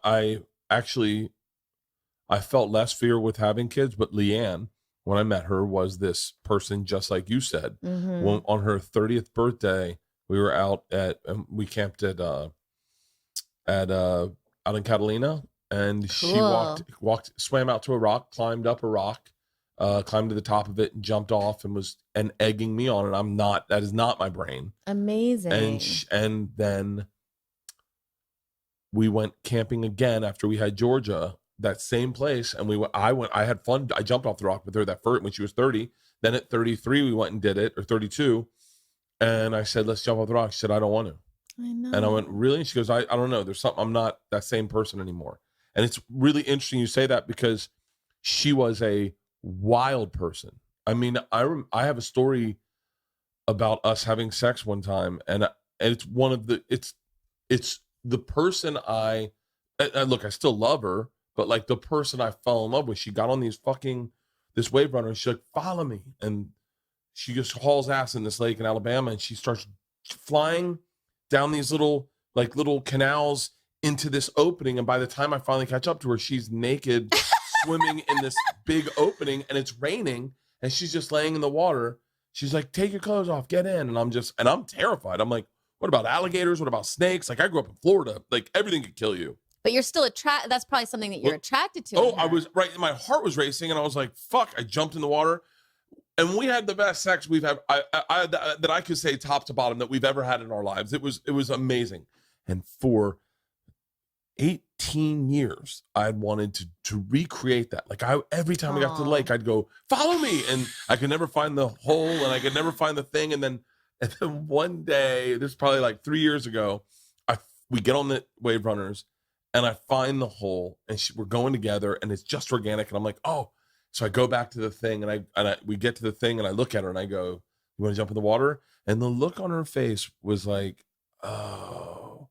I actually, I felt less fear with having kids, but LeeAnn, when I met her, was this person just like you said. When, on her 30th birthday, we were out we camped at out in Catalina, and she swam out to a rock, climbed up a rock, climbed to the top of it and jumped off and egging me on. And that is not my brain. Amazing. And then we went camping again after we had Georgia, that same place. And I had fun. I jumped off the rock with her that first when she was 30. Then at 33, we went and did it, or 32. And I said, let's jump off the rock. She said, I don't want to. I know. And I went, really? And she goes, I don't know. There's something, I'm not that same person anymore. And it's really interesting you say that, because she was a wild person. I mean, I have a story about us having sex one time, and it's one of the, it's the person I look, I still love her, but like the person I fell in love with, she got on this wave runner, and she's like, follow me. And she just hauls ass in this lake in Alabama, and she starts flying down these little canals into this opening. And by the time I finally catch up to her, she's naked, swimming in this big opening, and it's raining, and she's just laying in the water. She's like, take your clothes off, get in. And I'm terrified. I'm like, what about alligators? What about snakes? Like, I grew up in Florida. Like, everything could kill you. But you're still attracted. That's probably something that you're attracted to. Oh, I was right. My heart was racing, and I was like, fuck. I jumped in the water, and we had the best sex we've had. That I could say top to bottom that we've ever had in our lives. It was amazing. And for 18 years, I had wanted to recreate that. Like, every time we got to the lake, I'd go, follow me. And I could never find the hole, and I could never find the thing. And then one day, this is probably like 3 years ago, we get on the wave runners, and I find the hole, and we're going together, and it's just organic. And I'm like, oh. So I go back to the thing, and we get to the thing, and I look at her, and I go, you want to jump in the water? And the look on her face was like, oh,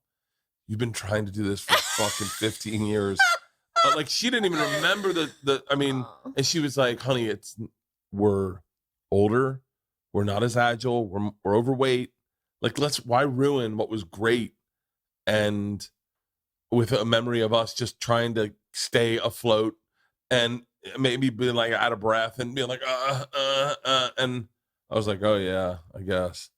you've been trying to do this for fucking 15 years. Like, she didn't even remember and she was like, honey, we're older. We're not as agile. We're overweight. Like, why ruin what was great? And with a memory of us just trying to stay afloat, and maybe being like out of breath and being like, and I was like, oh yeah, I guess.